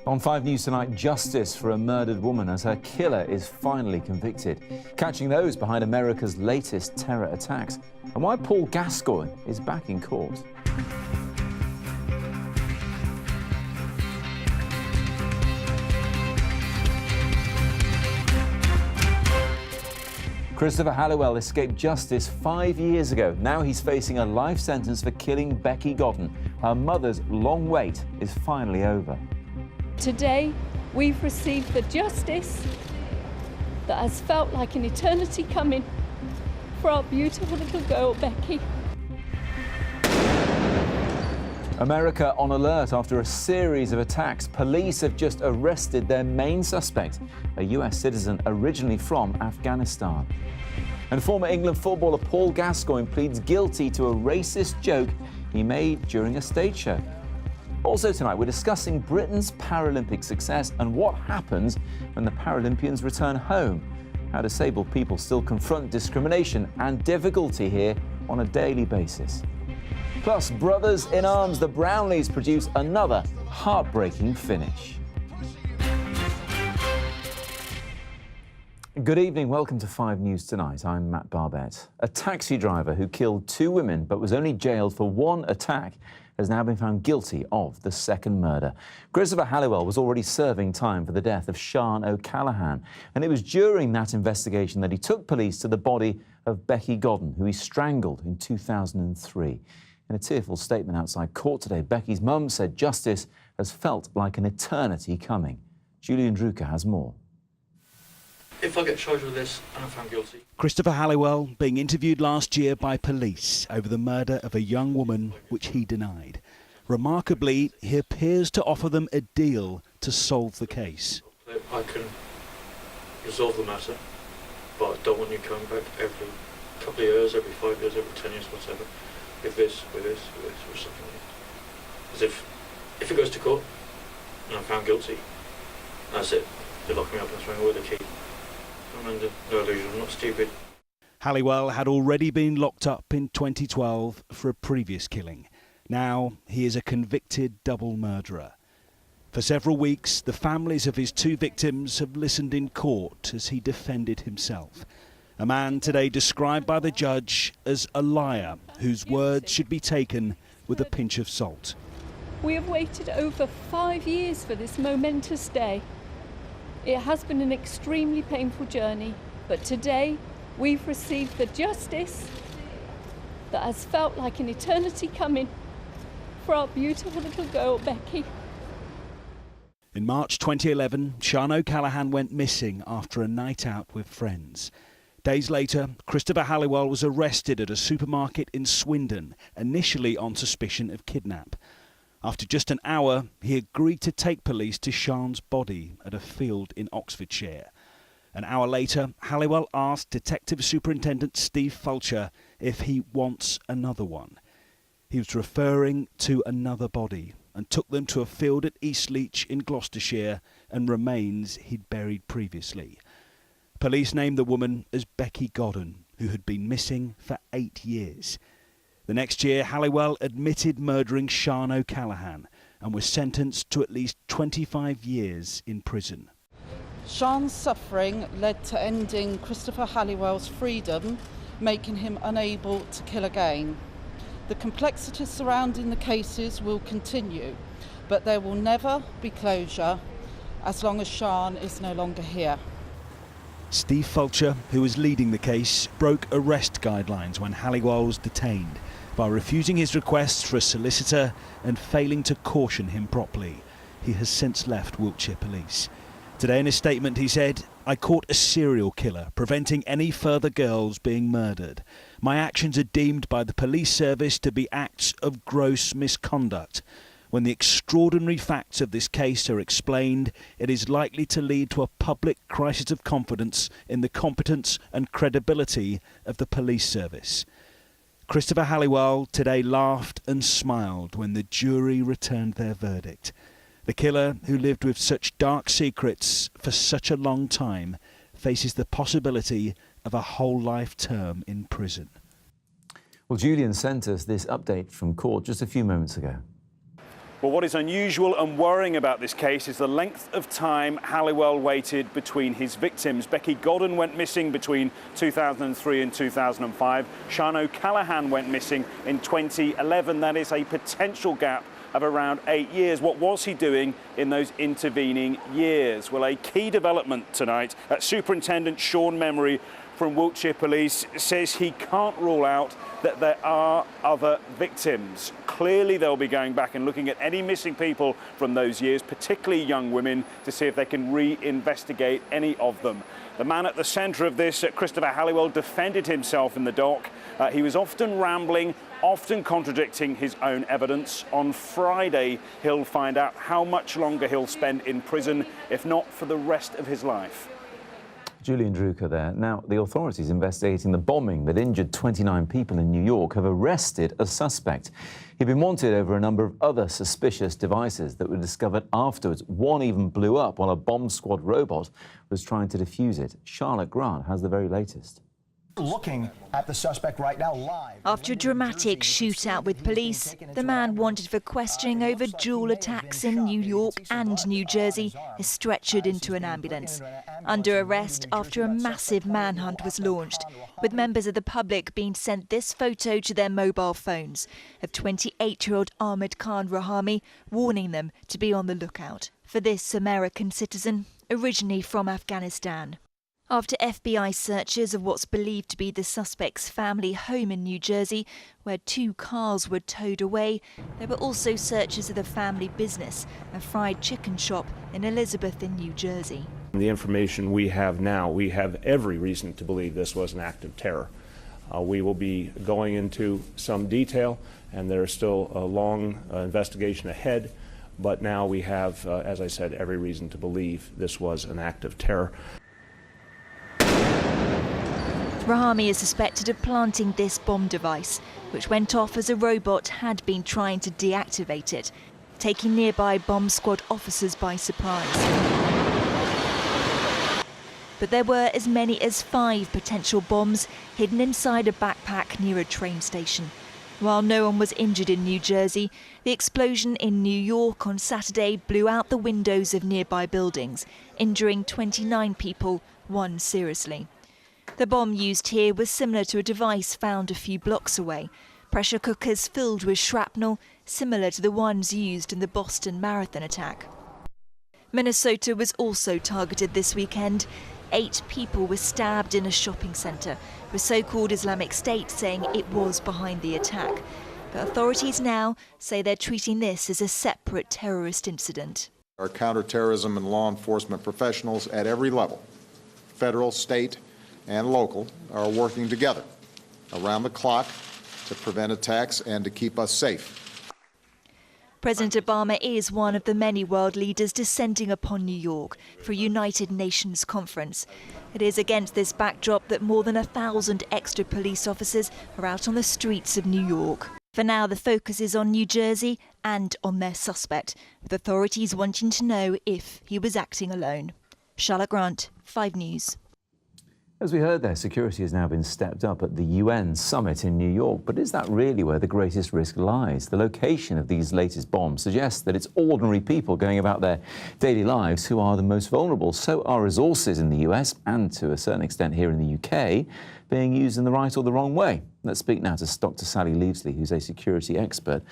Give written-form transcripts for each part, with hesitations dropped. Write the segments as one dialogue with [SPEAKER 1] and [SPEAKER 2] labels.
[SPEAKER 1] On 5 News tonight, justice for a murdered woman as her killer is finally convicted. Catching those behind America's latest terror attacks. And why Paul Gascoigne is back in court. Christopher Halliwell escaped justice 5 years ago. Now he's facing a life sentence for killing Becky Godden. Her mother's long wait is finally over.
[SPEAKER 2] Today, we've received the justice that has felt like an eternity coming for our beautiful little girl, Becky.
[SPEAKER 1] America on alert after a series of attacks. Police have just arrested their main suspect, a US citizen originally from Afghanistan. And former England footballer Paul Gascoigne pleads guilty to a racist joke he made during a stage show. Also tonight, we're discussing Britain's Paralympic success and what happens when the Paralympians return home. How disabled people still confront discrimination and difficulty here on a daily basis. Plus, brothers in arms, the Brownlees produce another heartbreaking finish. Good evening, welcome to 5 News Tonight. I'm Matt Barbett. A taxi driver who killed 2 women but was only jailed for 1 attack has now been found guilty of the second murder. Christopher Halliwell was already serving time for the death of Sian O'Callaghan, and it was during that investigation that he took police to the body of Becky Godden, who he strangled in 2003. In a tearful statement outside court today, Becky's mum said justice has felt like an eternity coming. Julian Drucker has more.
[SPEAKER 3] If I get charged with this and I'm found guilty.
[SPEAKER 4] Christopher Halliwell being interviewed last year by police over the murder of a young woman which he denied. Remarkably, he appears to offer them a deal to solve the case.
[SPEAKER 3] I can resolve the matter, but I don't want you coming back every couple of years, every 5 years, every 10 years, whatever. With this, or something like that. As if it goes to court and I'm found guilty, that's it. They lock me up and throw me away the key. I'm under no illusion, I'm not stupid.
[SPEAKER 4] Halliwell had already been locked up in 2012 for a previous killing. Now he is a convicted double murderer. For several weeks, the families of his 2 victims have listened in court as he defended himself. A man today described by the judge as a liar whose words should be taken with a pinch of salt.
[SPEAKER 2] We have waited over 5 years for this momentous day. It has been an extremely painful journey, but today we've received the justice that has felt like an eternity coming for our beautiful little girl, Becky.
[SPEAKER 4] In March 2011, Sian O'Callaghan went missing after a night out with friends. Days later, Christopher Halliwell was arrested at a supermarket in Swindon, initially on suspicion of kidnap. After just an hour, he agreed to take police to Sian's body at a field in Oxfordshire. An hour later, Halliwell asked Detective Superintendent Steve Fulcher if he wants another one. He was referring to another body and took them to a field at Eastleach in Gloucestershire and remains he'd buried previously. Police named the woman as Becky Godden, who had been missing for 8 years. The next year, Halliwell admitted murdering Sian O'Callaghan and was sentenced to at least 25 years in prison.
[SPEAKER 5] Sian's suffering led to ending Christopher Halliwell's freedom, making him unable to kill again. The complexities surrounding the cases will continue, but there will never be closure as long as Sian is no longer here.
[SPEAKER 4] Steve Fulcher, who was leading the case, broke arrest guidelines when Halliwell was detained by refusing his requests for a solicitor and failing to caution him properly. He has since left Wiltshire Police. Today in his statement he said, "I caught a serial killer, preventing any further girls being murdered. My actions are deemed by the police service to be acts of gross misconduct. When the extraordinary facts of this case are explained, it is likely to lead to a public crisis of confidence in the competence and credibility of the police service." Christopher Halliwell today laughed and smiled when the jury returned their verdict. The killer, who lived with such dark secrets for such a long time, faces the possibility of a whole life term in prison.
[SPEAKER 1] Well, Julian sent us this update from court just a few moments ago.
[SPEAKER 6] Well, what is unusual and worrying about this case is the length of time Halliwell waited between his victims. Becky Godden went missing between 2003 and 2005. Sian O'Callaghan went missing in 2011. That is a potential gap of around 8 years. What was he doing in those intervening years? Well, a key development tonight, Superintendent Sean Memory from Wiltshire Police says he can't rule out that there are other victims. Clearly they'll be going back and looking at any missing people from those years, particularly young women, to see if they can re-investigate any of them. The man at the centre of this, Christopher Halliwell, defended himself in the dock. He was often rambling, often contradicting his own evidence. On Friday, he'll find out how much longer he'll spend in prison, if not for the rest of his life.
[SPEAKER 1] Julian Drucker there. Now, the authorities investigating the bombing that injured 29 people in New York have arrested a suspect. He'd been wanted over a number of other suspicious devices that were discovered afterwards. One even blew up while a bomb squad robot was trying to defuse it. Charlotte Grant has the very latest.
[SPEAKER 7] Looking at the suspect right now live.
[SPEAKER 8] After a dramatic shootout with police, the man wanted for questioning over dual attacks in New York and New Jersey is stretchered into an ambulance. Under arrest after a massive manhunt was launched, with members of the public being sent this photo to their mobile phones of 28-year-old Ahmed Khan Rahami, warning them to be on the lookout for this American citizen, originally from Afghanistan. After FBI searches of what's believed to be the suspect's family home in New Jersey, where 2 cars were towed away, there were also searches of the family business, a fried chicken shop in Elizabeth in New Jersey.
[SPEAKER 9] The information we have now, we have every reason to believe this was an act of terror. We will be going into some detail, and there is still a long investigation ahead, but now we have, as I said, every reason to believe this was an act of terror.
[SPEAKER 8] Rahami is suspected of planting this bomb device, which went off as a robot had been trying to deactivate it, taking nearby bomb squad officers by surprise. But there were as many as 5 potential bombs hidden inside a backpack near a train station. While no one was injured in New Jersey, the explosion in New York on Saturday blew out the windows of nearby buildings, injuring 29 people, 1 seriously. The bomb used here was similar to a device found a few blocks away, pressure cookers filled with shrapnel, similar to the ones used in the Boston Marathon attack. Minnesota was also targeted this weekend. 8 people were stabbed in a shopping centre, with so-called Islamic State saying it was behind the attack. But authorities now say they're treating this as a separate terrorist incident.
[SPEAKER 10] Our counterterrorism and law enforcement professionals at every level, federal, state, and local, are working together around the clock to prevent attacks and to keep us safe.
[SPEAKER 8] President Obama is one of the many world leaders descending upon New York for a United Nations conference. It is against this backdrop that more than 1,000 extra police officers are out on the streets of New York. For now, the focus is on New Jersey and on their suspect, with authorities wanting to know if he was acting alone. Charlotte Grant, 5 News.
[SPEAKER 1] As we heard there, security has now been stepped up at the UN summit in New York. But is that really where the greatest risk lies? The location of these latest bombs suggests that it's ordinary people going about their daily lives who are the most vulnerable. So are resources in the US and to a certain extent here in the UK being used in the right or the wrong way. Let's speak now to Dr. Sally Leavesley, who's a security expert.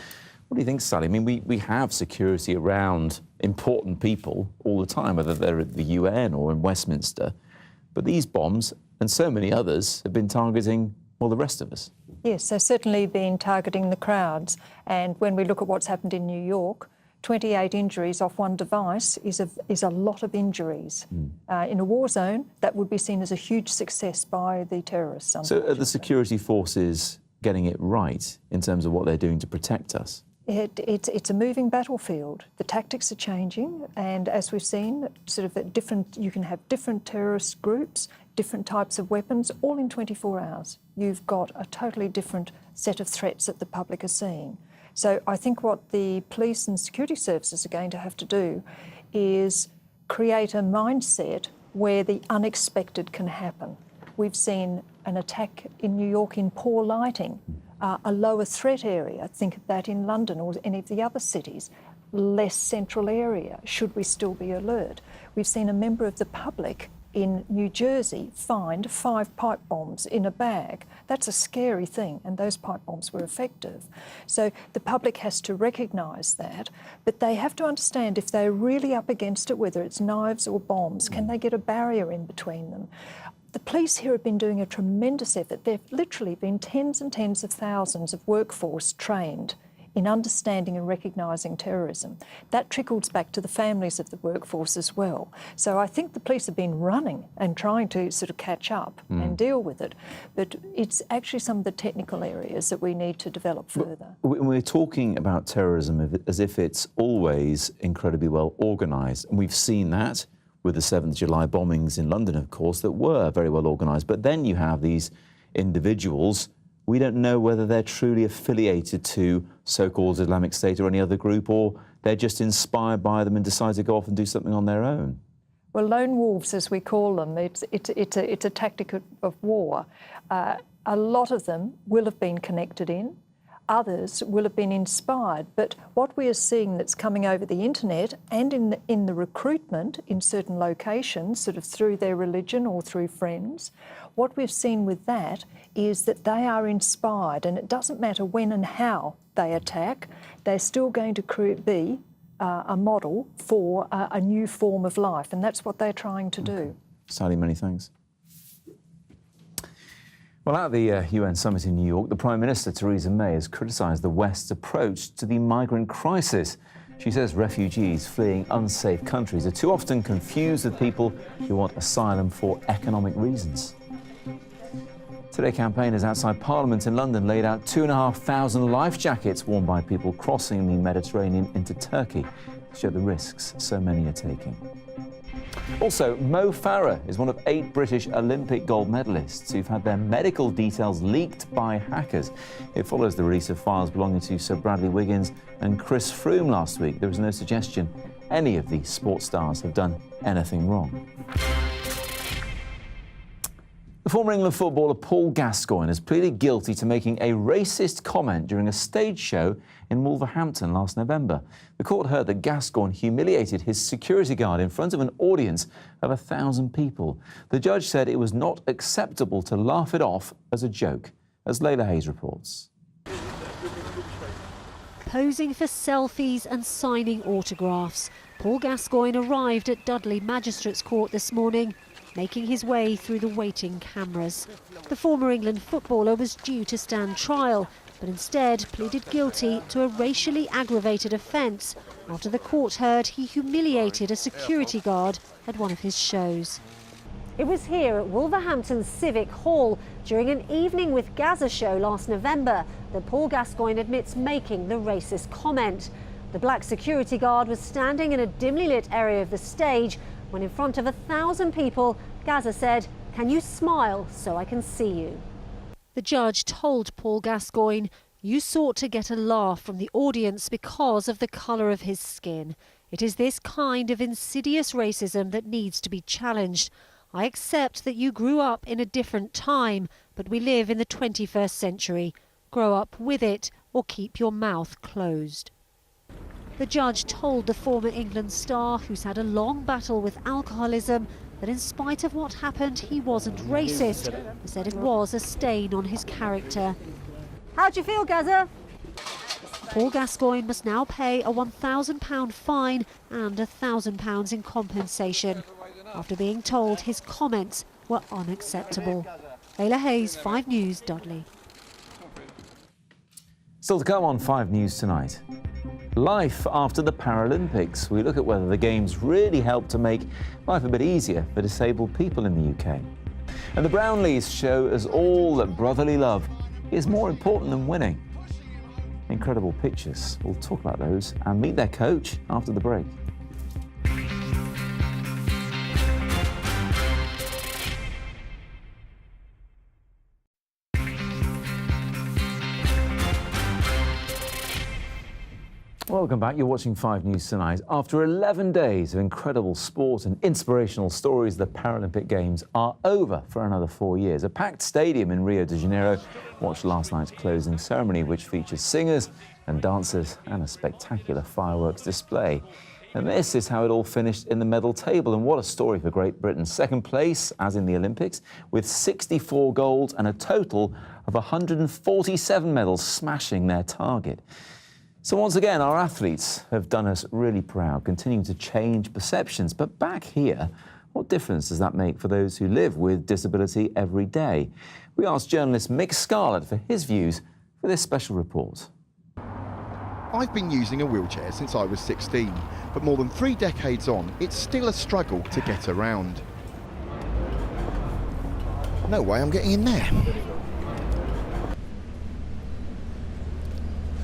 [SPEAKER 1] What do you think, Sally? I mean, we have security around important people all the time, whether they're at the UN or in Westminster. But these bombs, and so many others, have been targeting, well, the rest of us.
[SPEAKER 11] Yes, they've certainly been targeting the crowds. And when we look at what's happened in New York, 28 injuries off one device is a lot of injuries. In a war zone, that would be seen as a huge success by the terrorists.
[SPEAKER 1] So are the security forces getting it right in terms of what they're doing to protect us?
[SPEAKER 11] It's a moving battlefield. The tactics are changing, and as we've seen, you can have different terrorist groups, different types of weapons, all in 24 hours. You've got a totally different set of threats that the public are seeing. So I think what the police and security services are going to have to do is create a mindset where the unexpected can happen. We've seen an attack in New York in poor lighting. A lower threat area, think of that in London or any of the other cities. less central area? Should we still be alert? We've seen a member of the public in New Jersey find 5 pipe bombs in a bag. That's a scary thing, and those pipe bombs were effective. So the public has to recognise that, but they have to understand if they're really up against it, whether it's knives or bombs, can they get a barrier in between them? The police here have been doing a tremendous effort. There have literally been tens and tens of thousands of workforce trained in understanding and recognising terrorism. That trickles back to the families of the workforce as well. So I think the police have been running and trying to sort of catch up and deal with it, but it's actually some of the technical areas that we need to develop further.
[SPEAKER 1] We're talking about terrorism as if it's always incredibly well organised, and we've seen that with the 7th July bombings in London, of course, that were very well organised. But then you have these individuals. We don't know whether they're truly affiliated to so-called Islamic State or any other group, or they're just inspired by them and decide to go off and do something on their own.
[SPEAKER 11] Well, lone wolves, as we call them, it's a tactic of war. A lot of them will have been connected in. Others will have been inspired, but what we are seeing that's coming over the internet and in the recruitment in certain locations, sort of through their religion or through friends, what we've seen with that is that they are inspired, and it doesn't matter when and how they attack, they're still going to be a model for a new form of life, and that's what they're trying to do.
[SPEAKER 1] Sally, many thanks. Well, at the UN summit in New York, the Prime Minister, Theresa May, has criticised the West's approach to the migrant crisis. She says refugees fleeing unsafe countries are too often confused with people who want asylum for economic reasons. Today, campaigners outside Parliament in London laid out 2,500 life jackets worn by people crossing the Mediterranean into Turkey to show the risks so many are taking. Also, Mo Farah is one of 8 British Olympic gold medalists who've had their medical details leaked by hackers. It follows the release of files belonging to Sir Bradley Wiggins and Chris Froome last week. There was no suggestion any of these sports stars have done anything wrong. The former England footballer Paul Gascoigne has pleaded guilty to making a racist comment during a stage show in Wolverhampton last November. The court heard that Gascoigne humiliated his security guard in front of an audience of 1,000 people. The judge said it was not acceptable to laugh it off as a joke, as Layla Hayes reports.
[SPEAKER 12] Posing for selfies and signing autographs, Paul Gascoigne arrived at Dudley Magistrates Court this morning, making his way through the waiting cameras. The former England footballer was due to stand trial, but instead pleaded guilty to a racially aggravated offence after the court heard he humiliated a security guard at one of his shows. It was here at Wolverhampton Civic Hall during an Evening with Gaza show last November that Paul Gascoigne admits making the racist comment. The black security guard was standing in a dimly lit area of the stage when in front of 1,000 people, Gaza said, "Can you smile so I can see you?" The judge told Paul Gascoigne, "You sought to get a laugh from the audience because of the colour of his skin. It is this kind of insidious racism that needs to be challenged. I accept that you grew up in a different time, but we live in the 21st century. Grow up with it or keep your mouth closed." The judge told the former England star, who's had a long battle with alcoholism, that in spite of what happened, he wasn't racist. He said it was a stain on his character. How do you feel, Gaza? Paul Gascoigne must now pay a £1,000 fine and £1,000 in compensation after being told his comments were unacceptable. Layla Hayes, 5 News, Dudley.
[SPEAKER 1] Still to come on 5 News tonight. Life after the Paralympics. We look at whether the Games really helped to make life a bit easier for disabled people in the UK. And the Brownlees show us all that brotherly love is more important than winning. Incredible pictures. We'll talk about those and meet their coach after the break. Welcome back. You're watching 5 News Tonight. After 11 days of incredible sport and inspirational stories, the Paralympic Games are over for another 4 years. A packed stadium in Rio de Janeiro watched last night's closing ceremony, which features singers and dancers and a spectacular fireworks display. And this is how it all finished in the medal table. And what a story for Great Britain. Second place, as in the Olympics, with 64 golds and a total of 147 medals, smashing their target. So once again, our athletes have done us really proud, continuing to change perceptions. But back here, what difference does that make for those who live with disability every day? We asked journalist Mick Scarlett for his views for this special report.
[SPEAKER 13] I've been using a wheelchair since I was 16, but more than 3 decades on, it's still a struggle to get around. No way I'm getting in there.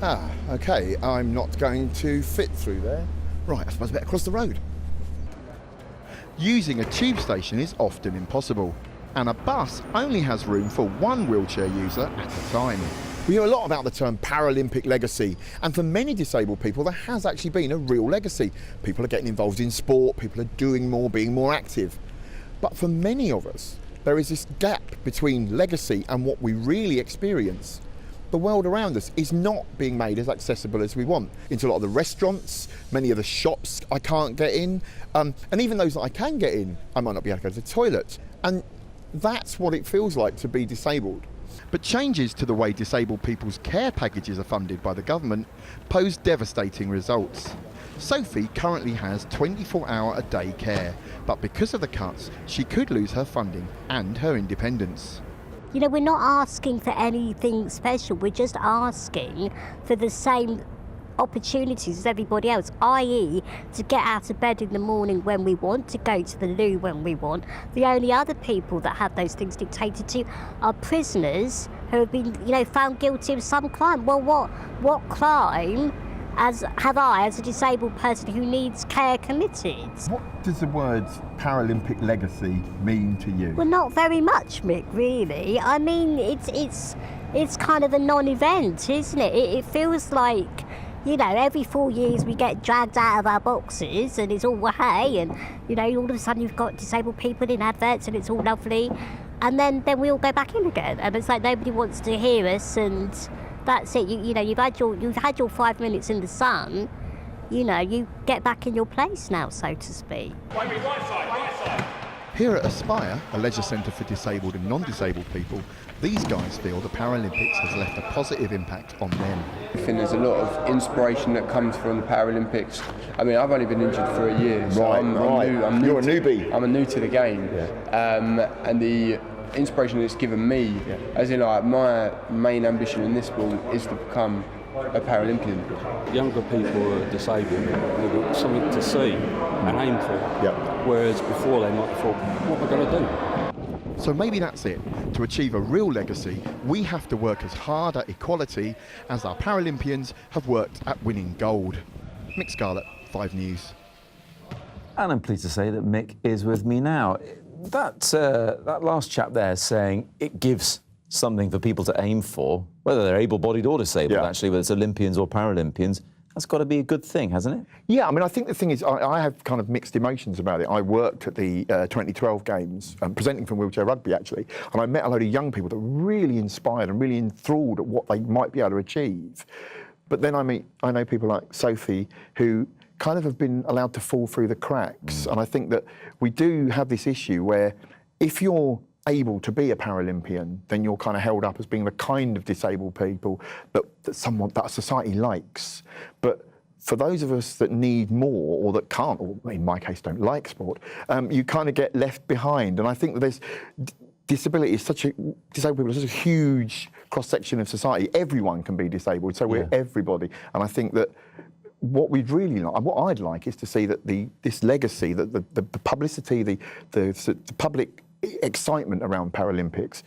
[SPEAKER 13] Ah, okay, I'm not going to fit through there. Right, I suppose I better cross the road. Using a tube station is often impossible, and a bus only has room for one wheelchair user at a time. We hear a lot about the term Paralympic legacy, and for many disabled people there has actually been a real legacy. People are getting involved in sport, people are doing more, being more active. But for many of us, there is this gap between legacy and what we really experience. The world around us is not being made as accessible as we want. Into a lot of the restaurants, many of the shops I can't get in, and even those that I can get in, I might not be able to go to the toilet. And that's what it feels like to be disabled. But changes to the way disabled people's care packages are funded by the government pose devastating results. Sophie currently has 24-hour-a-day care, but because of the cuts, she could lose her funding and her independence.
[SPEAKER 14] You know, we're not asking for anything special, we're just asking for the same opportunities as everybody else, i.e. to get out of bed in the morning when we want, to go to the loo when we want. The only other people that have those things dictated to are prisoners who have been, you know, found guilty of some crime. Well, what crime have I, as a disabled person who needs care, committed?
[SPEAKER 13] What does the word Paralympic legacy mean to you?
[SPEAKER 14] Well, not very much, Mick, really. I mean, it's kind of a non-event, isn't it? It feels like, you know, every 4 years we get dragged out of our boxes and it's all hey, and, you know, all of a sudden you've got disabled people in adverts and it's all lovely, and then we all go back in again, and it's like nobody wants to hear us, and that's it. You know, you've had your 5 minutes in the sun. You know, you get back in your place now, so to speak.
[SPEAKER 13] Right side. Here at Aspire, a leisure centre for disabled and non-disabled people, these guys feel the Paralympics has left a positive impact on them.
[SPEAKER 15] I think there's a lot of inspiration that comes from the Paralympics. I mean, I've only been injured for a year, so I'm new.
[SPEAKER 13] You're a newbie.
[SPEAKER 15] I'm new to the game, and the inspiration it's given me, as in, like, my main ambition in this sport is to become a Paralympian.
[SPEAKER 16] Younger people who are disabled, they've got something to see and aim for, whereas before they might have thought, what am I going to do?
[SPEAKER 13] So maybe that's it. To achieve a real legacy, we have to work as hard at equality as our Paralympians have worked at winning gold. Mick Scarlett, 5 News.
[SPEAKER 1] And I'm pleased to say that Mick is with me now. That last chap there saying it gives something for people to aim for, whether they're able-bodied or disabled, actually, whether it's Olympians or Paralympians, that's got to be a good thing, hasn't it?
[SPEAKER 13] Yeah, I mean, I think the thing is, I have kind of mixed emotions about it. I worked at the 2012 Games, presenting from wheelchair rugby, actually, and I met a load of young people that were really inspired and really enthralled at what they might be able to achieve. But then I know people like Sophie who kind of have been allowed to fall through the cracks. And I think that we do have this issue where if you're able to be a Paralympian, then you're kind of held up as being the kind of disabled people that a society likes. But for those of us that need more, or that can't, or in my case don't like sport, you kind of get left behind. And I think that there's disability is disabled people are such a huge cross-section of society. Everyone can be disabled, so we're everybody. And I think that what we'd really like, what I'd like, is to see that this legacy, that the publicity, the public excitement around Paralympics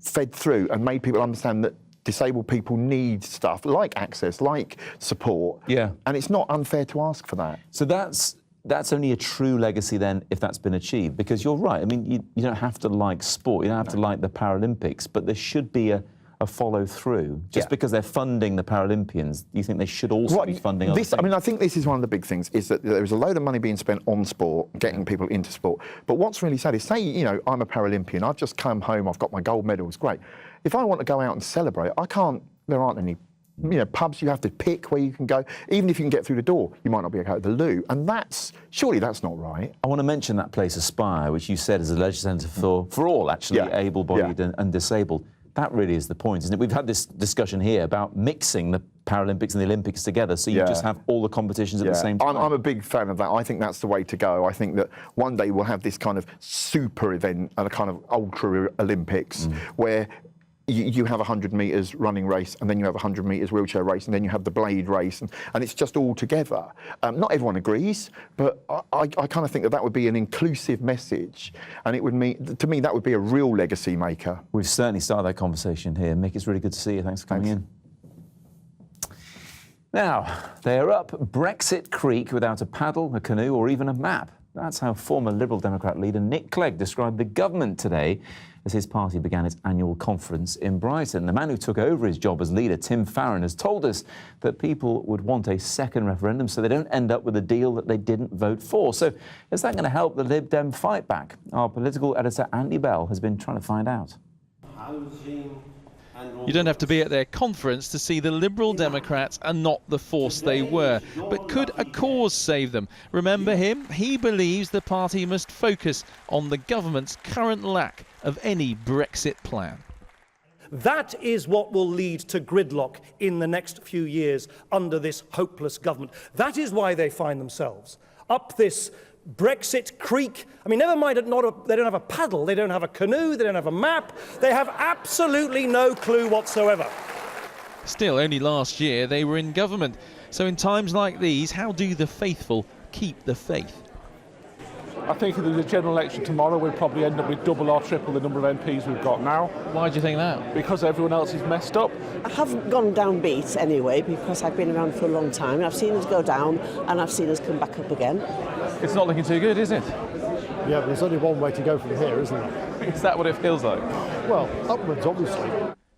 [SPEAKER 13] fed through and made people understand that disabled people need stuff like access, like support. Yeah. And it's not unfair to ask for that.
[SPEAKER 1] So that's only a true legacy then if that's been achieved, because you're right. I mean, you don't have to like sport, you don't have to like the Paralympics, but there should be a follow through. Just because they're funding the Paralympians, do you think they should also be funding other things?
[SPEAKER 13] I mean, I think this is one of the big things, is that there is a load of money being spent on sport, getting people into sport. But what's really sad is, say, you know, I'm a Paralympian, I've just come home, I've got my gold medals, great. If I want to go out and celebrate, I can't, there aren't any pubs you have to pick where you can go. Even if you can get through the door, you might not be able to go to the loo. And surely that's not right.
[SPEAKER 1] I want to mention that place Aspire, which you said is a leisure centre for all, actually, able-bodied and disabled. That really is the point, isn't it? We've had this discussion here about mixing the Paralympics and the Olympics together, so you just have all the competitions at the same time.
[SPEAKER 13] I'm a big fan of that. I think that's the way to go. I think that one day we'll have this kind of super event, a kind of ultra Olympics, where you have a 100 metres running race, and then you have a 100 metres wheelchair race, and then you have the blade race, and it's just all together. Not everyone agrees, but I kind of think that would be an inclusive message, and it would mean, to me, that would be a real legacy maker.
[SPEAKER 1] We've certainly started that conversation here. Mick, it's really good to see you. Thanks for coming in. Now, they are up Brexit Creek without a paddle, a canoe, or even a map. That's how former Liberal Democrat leader Nick Clegg described the government today as his party began its annual conference in Brighton. The man who took over his job as leader, Tim Farron, has told us that people would want a second referendum so they don't end up with a deal that they didn't vote for. So is that going to help the Lib Dem fight back? Our political editor, Andy Bell, has been trying to find out.
[SPEAKER 17] You don't have to be at their conference to see the Liberal Democrats are not the force they were. But could a cause save them? Remember him? He believes the party must focus on the government's current lack of any Brexit plan.
[SPEAKER 18] That is what will lead to gridlock in the next few years under this hopeless government. That is why they find themselves up this Brexit Creek. I mean, never mind, they don't have a paddle, they don't have a canoe, they don't have a map. They have absolutely no clue whatsoever.
[SPEAKER 17] Still, only last year they were in government. So in times like these, how do the faithful keep the faith?
[SPEAKER 19] I think if there's a general election tomorrow, we'll probably end up with double or triple the number of MPs we've got now.
[SPEAKER 17] Why do you think that?
[SPEAKER 19] Because everyone else is messed up.
[SPEAKER 20] I haven't gone down beat anyway, because I've been around for a long time. I've seen us go down and I've seen us come back up again.
[SPEAKER 17] It's not looking too good, is it?
[SPEAKER 21] Yeah, but there's only one way to go from here, isn't there?
[SPEAKER 17] Is that what it feels like?
[SPEAKER 21] Well, upwards, obviously.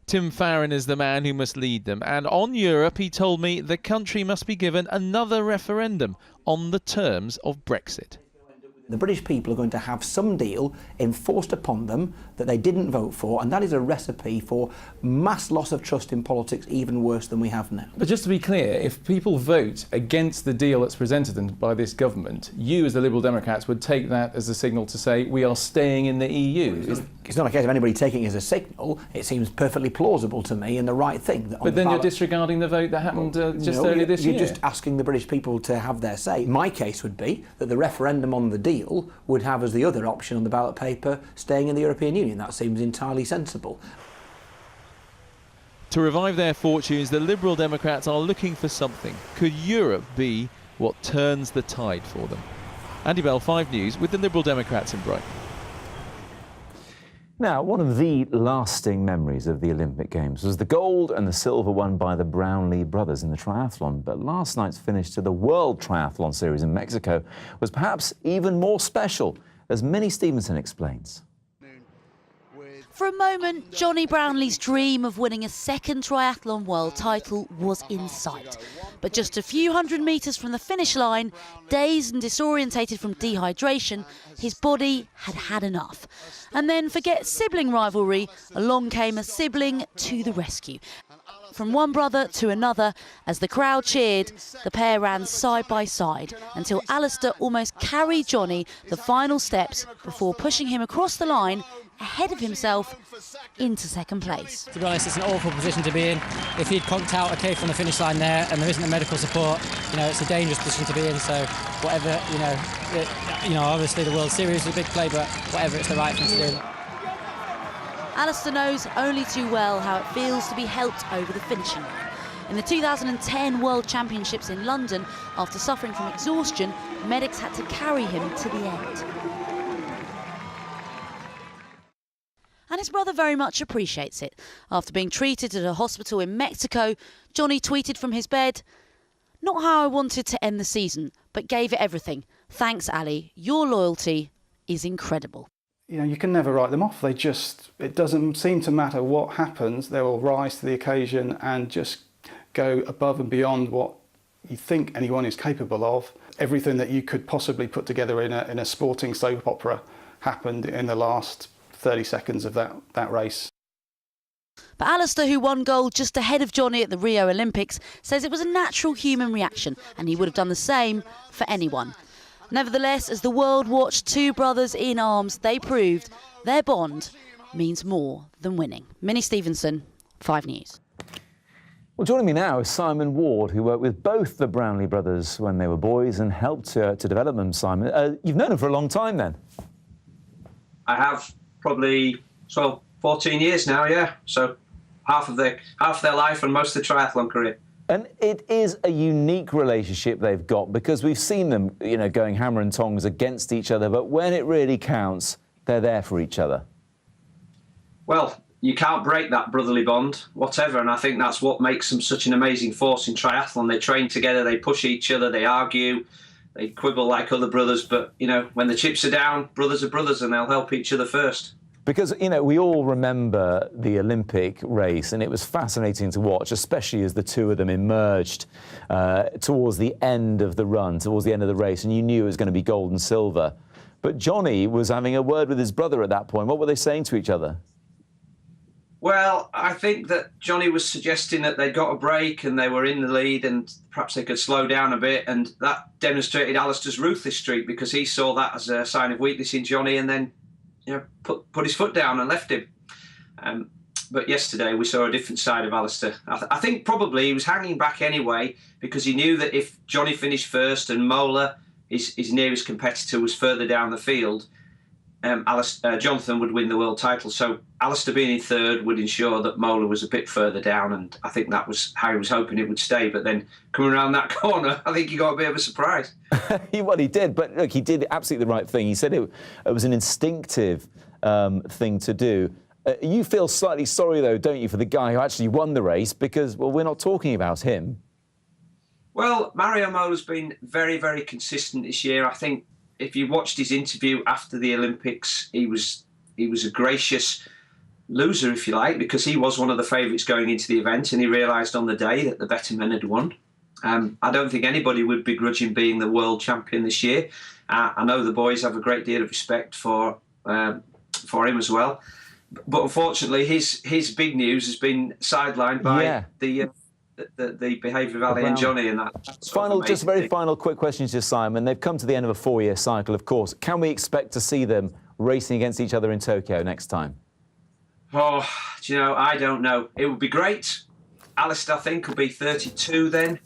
[SPEAKER 17] Tim Farron is the man who must lead them. And on Europe, he told me the country must be given another referendum on the terms of Brexit.
[SPEAKER 22] The British people are going to have some deal enforced upon them that they didn't vote for, and that is a recipe for mass loss of trust in politics, even worse than we have now.
[SPEAKER 23] But just to be clear, if people vote against the deal that's presented by this government, you as the Liberal Democrats would take that as a signal to say we are staying in the EU.
[SPEAKER 22] It's not a case of anybody taking it as a signal. It seems perfectly plausible to me and the right thing.
[SPEAKER 23] But then you're disregarding the vote that happened earlier this year.
[SPEAKER 22] You're just asking the British people to have their say. My case would be that the referendum on the deal would have as the other option on the ballot paper staying in the European Union. That seems entirely sensible.
[SPEAKER 17] To revive their fortunes, the Liberal Democrats are looking for something. Could Europe be what turns the tide for them? Andy Bell, 5 News, with the Liberal Democrats in Brighton.
[SPEAKER 1] Now, one of the lasting memories of the Olympic Games was the gold and the silver won by the Brownlee brothers in the triathlon. But last night's finish to the World Triathlon Series in Mexico was perhaps even more special, as Minnie Stevenson explains.
[SPEAKER 24] For a moment, Johnny Brownlee's dream of winning a second triathlon world title was in sight. But just a few hundred metres from the finish line, dazed and disorientated from dehydration, his body had had enough. And then, forget sibling rivalry, along came a sibling to the rescue. From one brother to another, as the crowd cheered, the pair ran side by side until Alistair almost carried Johnny the final steps before pushing him across the line ahead of himself into second place.
[SPEAKER 25] To be honest, it's an awful position to be in. If he'd conked out okay from the finish line there and there isn't a medical support, it's a dangerous position to be in. So whatever, obviously the World Series is a big play, but whatever, it's the right thing to do.
[SPEAKER 24] Alistair knows only too well how it feels to be helped over the finishing line. In the 2010 World Championships in London, after suffering from exhaustion, medics had to carry him to the end. And his brother very much appreciates it. After being treated at a hospital in Mexico, Johnny tweeted from his bed, "Not how I wanted to end the season, but gave it everything. Thanks, Ali. Your loyalty is incredible."
[SPEAKER 26] You can never write them off. It doesn't seem to matter what happens. They will rise to the occasion and just go above and beyond what you think anyone is capable of. Everything that you could possibly put together in a sporting soap opera happened in the last 30 seconds of that race.
[SPEAKER 24] But Alistair, who won gold just ahead of Johnny at the Rio Olympics, says it was a natural human reaction and he would have done the same for anyone. Nevertheless, as the world watched two brothers in arms, they proved their bond means more than winning. Minnie Stevenson, 5 News.
[SPEAKER 1] Well, joining me now is Simon Ward, who worked with both the Brownlee brothers when they were boys and helped to develop them, Simon. You've known them for a long time then?
[SPEAKER 2] I have, probably 12, 14 years now, yeah. So half of their life and most of the triathlon career.
[SPEAKER 1] And it is a unique relationship they've got because we've seen them, you know, going hammer and tongs against each other, but when it really counts, they're there for each other.
[SPEAKER 2] Well, you can't break that brotherly bond, whatever, and I think that's what makes them such an amazing force in triathlon. They train together, they push each other, they argue, they quibble like other brothers, but, you know, when the chips are down, brothers are brothers and they'll help each other first.
[SPEAKER 1] Because, you know, we all remember the Olympic race, and it was fascinating to watch, especially as the two of them emerged towards the end of the run, towards the end of the race, and you knew it was going to be gold and silver. But Johnny was having a word with his brother at that point. What were they saying to each other?
[SPEAKER 2] Well, I think that Johnny was suggesting that they got a break and they were in the lead and perhaps they could slow down a bit, and that demonstrated Alistair's ruthless streak because he saw that as a sign of weakness in Johnny and then, you know, put his foot down and left him. But yesterday we saw a different side of Alistair. I think probably he was hanging back anyway because he knew that if Johnny finished first and Mola, his nearest competitor, was further down the field, Jonathan would win the world title. So Alistair being in third would ensure that Mola was a bit further down, and I think that was how he was hoping it would stay. But then coming around that corner, I think he got a bit of a surprise.
[SPEAKER 1] Well, he did, but look, he did absolutely the right thing. He said it was an instinctive thing to do. You feel slightly sorry, though, don't you, for the guy who actually won the race, because, well, we're not talking about him.
[SPEAKER 2] Well, Mario Mola's been very, very consistent this year. I think if you watched his interview after the Olympics, he was a gracious loser, if you like, because he was one of the favourites going into the event, and he realised on the day that the better men had won. I don't think anybody would begrudge him being the world champion this year. I know the boys have a great deal of respect for him as well. But unfortunately, his big news has been sidelined by the behaviour of Ali and Johnny. And that's
[SPEAKER 1] just a very final quick question to Simon. They've come to the end of a 4-year cycle, of course. Can we expect to see them racing against each other in Tokyo next time?
[SPEAKER 2] Oh, do you know, I don't know. It would be great. Alistair, I think, will be 32 then.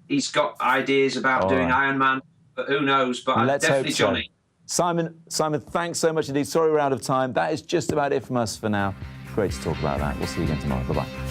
[SPEAKER 2] He's got ideas about doing Ironman, but who knows? But definitely Johnny.
[SPEAKER 1] Simon, thanks so much indeed. Sorry we're out of time. That is just about it from us for now. Great to talk about that. We'll see you again tomorrow. Bye-bye.